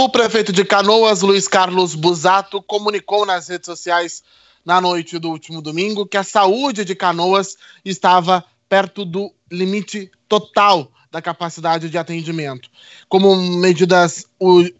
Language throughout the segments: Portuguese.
O prefeito de Canoas, Luiz Carlos Busato, comunicou nas redes sociais na noite do último domingo que a saúde de Canoas estava perto do limite total da capacidade de atendimento. Como medidas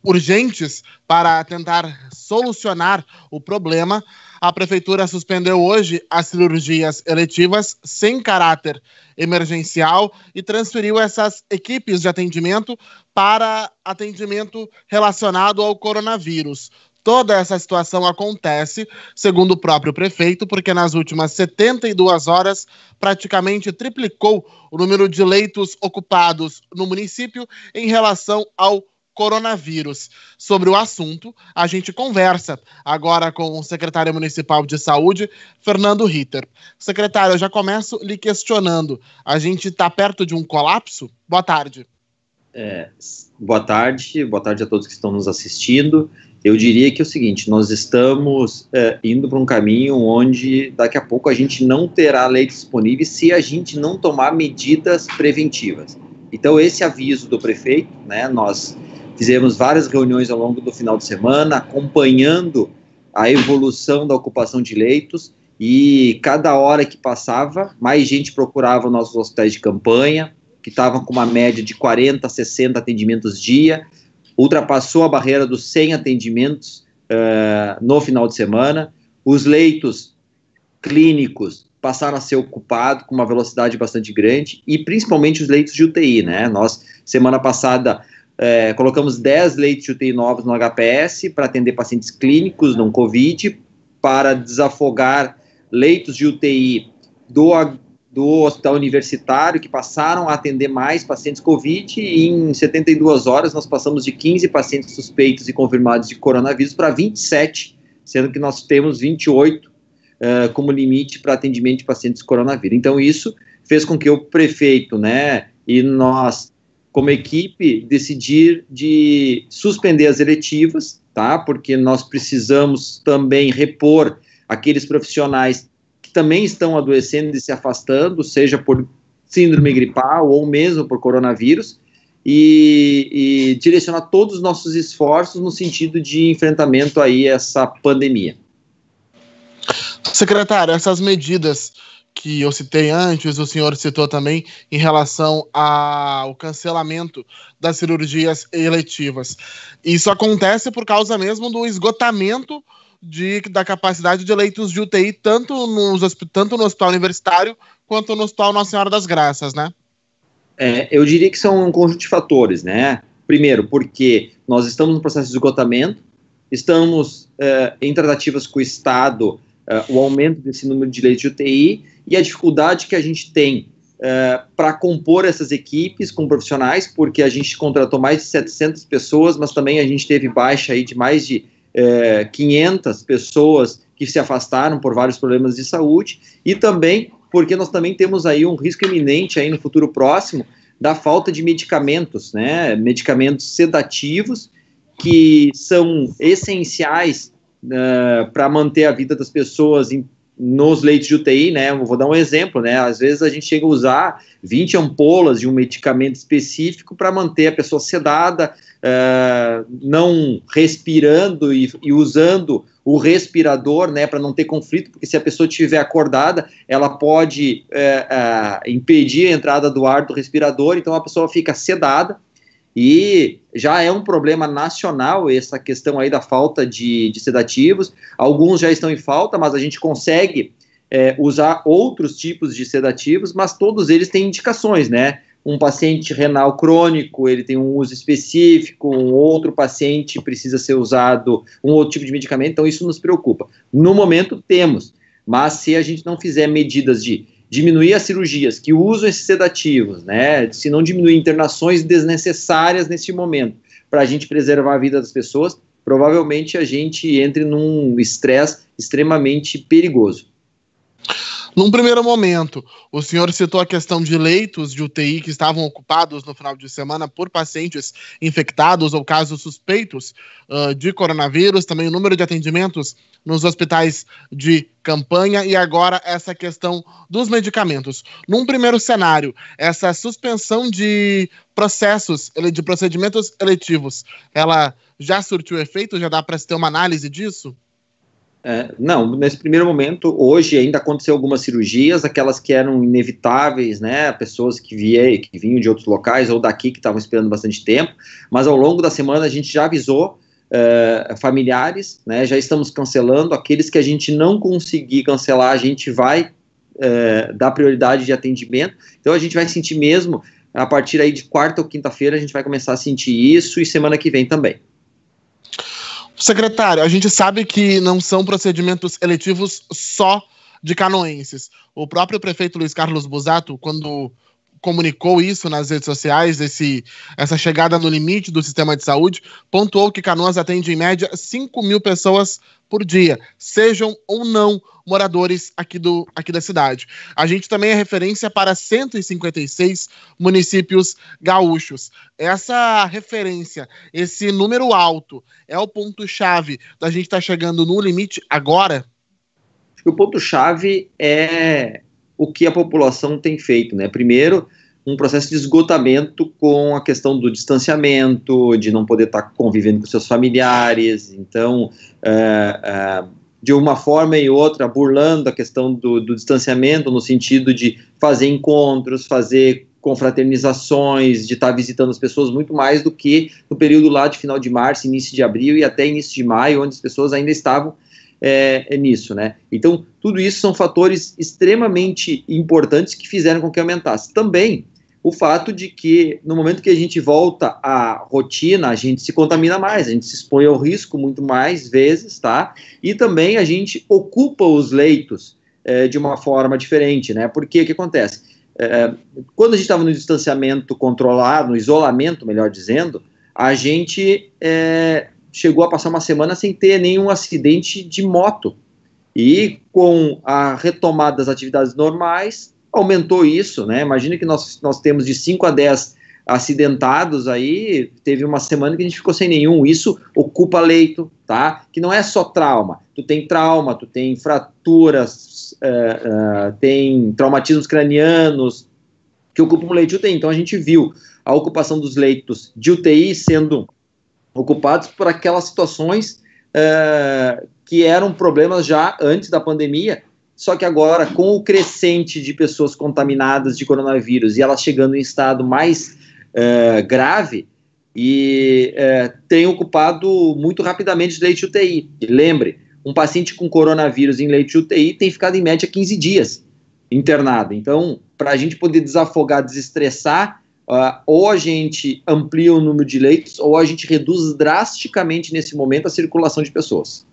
urgentes para tentar solucionar o problema, a prefeitura suspendeu hoje as cirurgias eletivas sem caráter emergencial e transferiu essas equipes de atendimento para atendimento relacionado ao coronavírus. Toda essa situação acontece, segundo o próprio prefeito, porque nas últimas 72 horas praticamente triplicou o número de leitos ocupados no município em relação ao coronavírus. Sobre o assunto, a gente conversa agora com o secretário municipal de saúde, Fernando Ritter. Secretário, eu já começo lhe questionando. A gente está perto de um colapso? Boa tarde. Boa tarde a todos que estão nos assistindo. Eu diria que é o seguinte, nós estamos indo para um caminho onde daqui a pouco a gente não terá leitos disponíveis se a gente não tomar medidas preventivas. Então esse aviso do prefeito, né, nós fizemos várias reuniões ao longo do final de semana, acompanhando a evolução da ocupação de leitos, e cada hora que passava, mais gente procurava nossos hospitais de campanha, que estavam com uma média de 40 a 60 atendimentos dia, ultrapassou a barreira dos 100 atendimentos no final de semana. Os leitos clínicos passaram a ser ocupados com uma velocidade bastante grande, e principalmente os leitos de UTI, né? Nós, semana passada, colocamos 10 leitos de UTI novos no HPS para atender pacientes clínicos não Covid, para desafogar leitos de UTI do hospital universitário, que passaram a atender mais pacientes Covid, e em 72 horas nós passamos de 15 pacientes suspeitos e confirmados de coronavírus para 27, sendo que nós temos 28 como limite para atendimento de pacientes coronavírus. Então isso fez com que o prefeito, né, e nós, como equipe, decidir de suspender as eletivas, tá, porque nós precisamos também repor aqueles profissionais também estão adoecendo e se afastando, seja por síndrome gripal ou mesmo por coronavírus, e direcionar todos os nossos esforços no sentido de enfrentamento aí a essa pandemia. Secretário, essas medidas que eu citei antes, o senhor citou também em relação ao cancelamento das cirurgias eletivas. Isso acontece por causa mesmo do esgotamento da capacidade de leitos de UTI, tanto no hospital universitário quanto no hospital Nossa Senhora das Graças, né? Eu diria que são um conjunto de fatores, né? Primeiro, porque nós estamos no processo de esgotamento, estamos em tratativas com o Estado, o aumento desse número de leitos de UTI e a dificuldade que a gente tem para compor essas equipes com profissionais, porque a gente contratou mais de 700 pessoas, mas também a gente teve baixa aí de mais de 500 pessoas que se afastaram por vários problemas de saúde, e também porque nós também temos aí um risco iminente aí no futuro próximo da falta de medicamentos, né, medicamentos sedativos que são essenciais para manter a vida das pessoas nos leitos de UTI, né. Eu vou dar um exemplo, né, às vezes a gente chega a usar 20 ampolas de um medicamento específico para manter a pessoa sedada, não respirando e usando o respirador, né, para não ter conflito, porque se a pessoa estiver acordada, ela pode impedir a entrada do ar do respirador, então a pessoa fica sedada, e já é um problema nacional essa questão aí da falta de sedativos. Alguns já estão em falta, mas a gente consegue usar outros tipos de sedativos, mas todos eles têm indicações, né? Um paciente renal crônico, ele tem um uso específico, um outro paciente precisa ser usado um outro tipo de medicamento, então isso nos preocupa. No momento temos, mas se a gente não fizer medidas de diminuir as cirurgias que usam esses sedativos, né, se não diminuir internações desnecessárias neste momento, para a gente preservar a vida das pessoas, provavelmente a gente entre num estresse extremamente perigoso. Num primeiro momento, o senhor citou a questão de leitos de UTI que estavam ocupados no final de semana por pacientes infectados ou casos suspeitos de coronavírus, também o número de atendimentos nos hospitais de campanha e agora essa questão dos medicamentos. Num primeiro cenário, essa suspensão de procedimentos eletivos, ela já surtiu efeito? Já dá para se ter uma análise disso? Não, nesse primeiro momento, hoje ainda aconteceu algumas cirurgias, aquelas que eram inevitáveis, né, pessoas que vinham de outros locais ou daqui que estavam esperando bastante tempo, mas ao longo da semana a gente já avisou familiares, né, já estamos cancelando, aqueles que a gente não conseguir cancelar, a gente vai dar prioridade de atendimento, então a gente vai sentir mesmo, a partir aí de quarta ou quinta-feira a gente vai começar a sentir isso e semana que vem também. Secretário, a gente sabe que não são procedimentos eletivos só de canoenses. O próprio prefeito Luiz Carlos Busato, quando comunicou isso nas redes sociais, essa chegada no limite do sistema de saúde, pontuou que Canoas atende em média 5.000 pessoas por dia, sejam ou não moradores aqui da cidade. A gente também é referência para 156 municípios gaúchos. Essa referência, esse número alto, é o ponto-chave da gente estar chegando no limite agora? O ponto-chave é o que a população tem feito, né? Primeiro, um processo de esgotamento com a questão do distanciamento, de não poder estar convivendo com seus familiares, então, de uma forma e outra, burlando a questão do distanciamento, no sentido de fazer encontros, fazer confraternizações, de estar visitando as pessoas muito mais do que no período lá de final de março, início de abril e até início de maio, onde as pessoas ainda estavam nisso, né? Então, tudo isso são fatores extremamente importantes que fizeram com que aumentasse. Também o fato de que, no momento que a gente volta à rotina, a gente se contamina mais, a gente se expõe ao risco muito mais vezes, tá? E também a gente ocupa os leitos de uma forma diferente, né? Porque o que acontece? Quando a gente estava no distanciamento controlado, no isolamento, melhor dizendo, a gente chegou a passar uma semana sem ter nenhum acidente de moto. E com a retomada das atividades normais, aumentou isso, né? Imagina que nós temos de 5 a 10 acidentados aí, teve uma semana que a gente ficou sem nenhum, isso ocupa leito, tá? Que não é só trauma, tu tem fraturas, tem traumatismos cranianos, que ocupam leito de UTI. Então a gente viu a ocupação dos leitos de UTI sendo ocupados por aquelas situações que eram problemas já antes da pandemia, só que agora, com o crescente de pessoas contaminadas de coronavírus e elas chegando em estado mais grave, tem ocupado muito rapidamente os leitos de UTI. E lembre, um paciente com coronavírus em leito de UTI tem ficado em média 15 dias internado. Então, para a gente poder desafogar, desestressar, ou a gente amplia o número de leitos, ou a gente reduz drasticamente nesse momento a circulação de pessoas.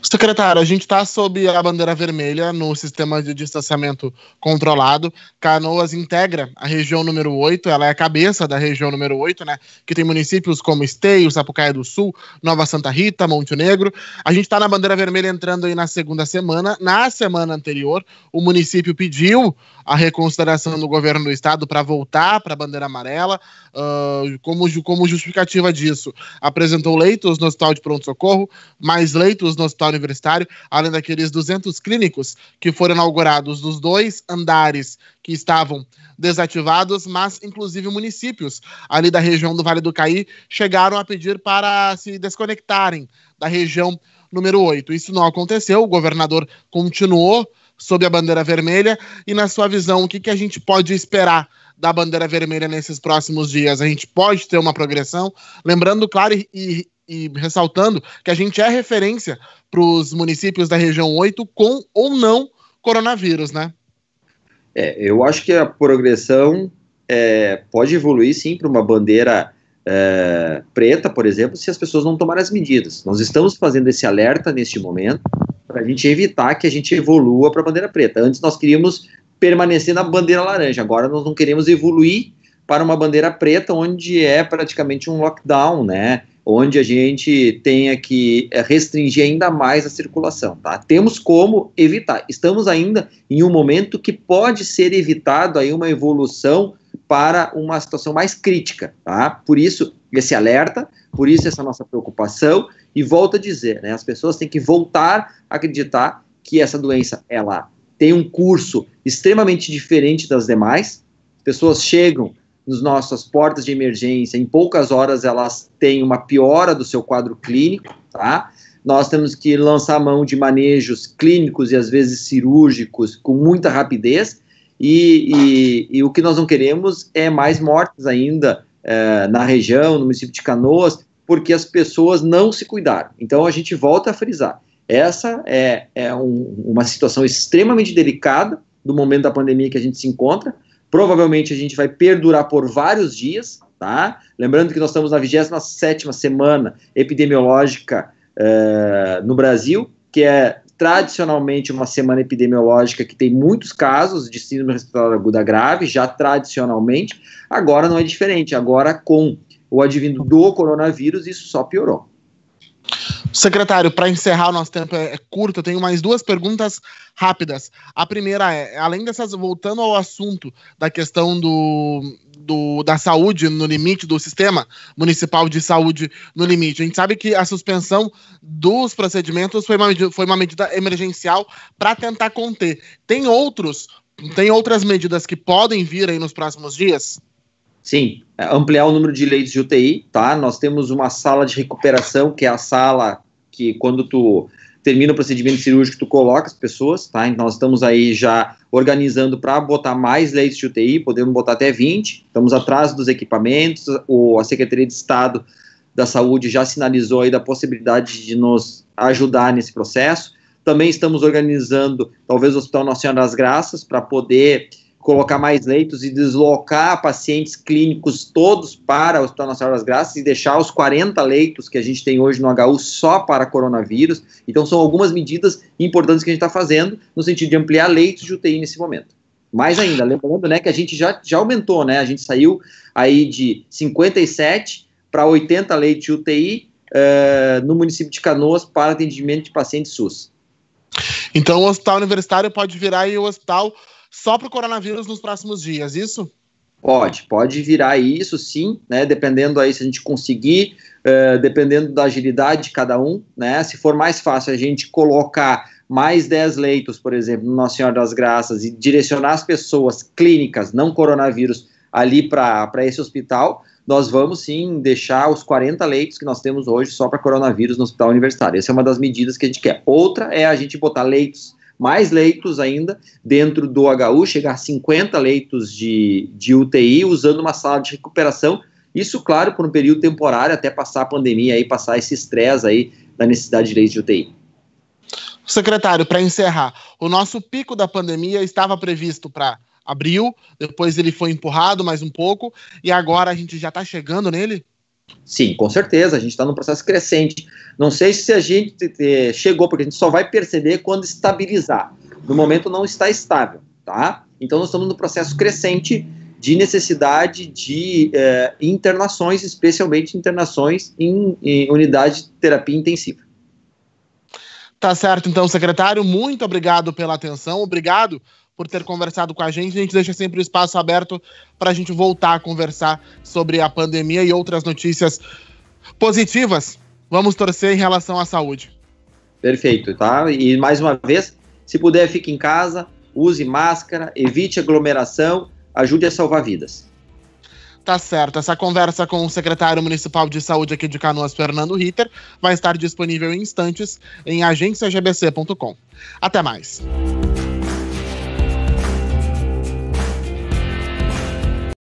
Secretário, a gente está sob a bandeira vermelha no sistema de distanciamento controlado. Canoas integra a região número 8, ela é a cabeça da região número 8, né? Que tem municípios como Esteio, Sapucaia do Sul, Nova Santa Rita, Monte Negro. A gente está na bandeira vermelha entrando aí na segunda semana. Na semana anterior, o município pediu a reconsideração do governo do estado para voltar para a bandeira amarela. Como justificativa disso, apresentou leitos no hospital de pronto-socorro, mais leitos no hospital universitário, além daqueles 200 clínicos que foram inaugurados dos 2 andares que estavam desativados, mas inclusive municípios ali da região do Vale do Caí chegaram a pedir para se desconectarem da região número 8. Isso não aconteceu, o governador continuou sob a bandeira vermelha. E na sua visão, o que a gente pode esperar da bandeira vermelha nesses próximos dias? A gente pode ter uma progressão? Lembrando, claro, e ressaltando que a gente é referência para os municípios da região 8 com ou não coronavírus, né? Eu acho que a progressão pode evoluir, sim, para uma bandeira preta, por exemplo, se as pessoas não tomarem as medidas. Nós estamos fazendo esse alerta neste momento para a gente evitar que a gente evolua para a bandeira preta. Antes nós queríamos permanecer na bandeira laranja, agora nós não queremos evoluir para uma bandeira preta, onde é praticamente um lockdown, né? onde a gente tenha que restringir ainda mais a circulação, tá? Temos como evitar. Estamos ainda em um momento que pode ser evitado aí uma evolução para uma situação mais crítica, tá? Por isso, esse alerta, por isso essa nossa preocupação, e volto a dizer, né, as pessoas têm que voltar a acreditar que essa doença, ela tem um curso extremamente diferente das demais. Pessoas chegam nas nossas portas de emergência, em poucas horas elas têm uma piora do seu quadro clínico, tá? Nós temos que lançar mão de manejos clínicos e às vezes cirúrgicos com muita rapidez, e o que nós não queremos é mais mortes ainda na região, no município de Canoas, porque as pessoas não se cuidaram. Então a gente volta a frisar, essa é uma situação extremamente delicada do momento da pandemia que a gente se encontra. Provavelmente a gente vai perdurar por vários dias, tá? Lembrando que nós estamos na 27ª semana epidemiológica no Brasil, que é tradicionalmente uma semana epidemiológica que tem muitos casos de síndrome respiratória aguda grave, já tradicionalmente. Agora não é diferente, agora com o advindo do coronavírus, isso só piorou. Secretário, para encerrar, o nosso tempo é curto, eu tenho mais duas perguntas rápidas. A primeira é, além dessas, voltando ao assunto da questão da saúde no limite, do sistema municipal de saúde no limite, a gente sabe que a suspensão dos procedimentos foi uma medida emergencial para tentar conter. Tem outras medidas que podem vir aí nos próximos dias? Sim, ampliar o número de leitos de UTI, tá? Nós temos uma sala de recuperação, que é a sala que quando tu termina o procedimento cirúrgico, tu coloca as pessoas, tá? Então nós estamos aí já organizando para botar mais leitos de UTI, podemos botar até 20, estamos atrás dos equipamentos, a Secretaria de Estado da Saúde já sinalizou aí da possibilidade de nos ajudar nesse processo. Também estamos organizando, talvez, o Hospital Nossa Senhora das Graças, para poder colocar mais leitos e deslocar pacientes clínicos todos para o Hospital Nossa Senhora das Graças e deixar os 40 leitos que a gente tem hoje no HU só para coronavírus. Então são algumas medidas importantes que a gente está fazendo no sentido de ampliar leitos de UTI nesse momento. Mais ainda, lembrando, né, que a gente já aumentou, né, a gente saiu aí de 57 para 80 leitos de UTI no município de Canoas para atendimento de pacientes SUS. Então o Hospital Universitário pode virar aí o hospital só para o coronavírus nos próximos dias, isso? Pode virar isso, sim, né, dependendo aí se a gente conseguir, dependendo da agilidade de cada um, né, se for mais fácil a gente colocar mais 10 leitos, por exemplo, no Nossa Senhora das Graças e direcionar as pessoas clínicas, não coronavírus, ali para esse hospital, nós vamos sim deixar os 40 leitos que nós temos hoje só para coronavírus no Hospital Universitário. Essa é uma das medidas que a gente quer. Outra é a gente botar mais leitos ainda dentro do HU, chegar a 50 leitos de UTI, usando uma sala de recuperação, isso, claro, por um período temporário, até passar a pandemia, aí, passar esse estresse aí da necessidade de leitos de UTI. Secretário, para encerrar, o nosso pico da pandemia estava previsto para abril, depois ele foi empurrado mais um pouco, e agora a gente já está chegando nele? Sim, com certeza, a gente está num processo crescente. Não sei se a gente chegou, porque a gente só vai perceber quando estabilizar. No momento não está estável, tá? Então nós estamos no processo crescente de necessidade de internações, especialmente internações em unidade de terapia intensiva. Tá certo, então, secretário, muito obrigado pela atenção, obrigado por ter conversado com a gente deixa sempre o espaço aberto para a gente voltar a conversar sobre a pandemia e outras notícias positivas. Vamos torcer em relação à saúde. Perfeito, tá? E mais uma vez, se puder, fique em casa, use máscara, evite aglomeração, ajude a salvar vidas. Tá certo, essa conversa com o secretário municipal de saúde aqui de Canoas, Fernando Ritter, vai estar disponível em instantes em agenciagbc.com. Até mais.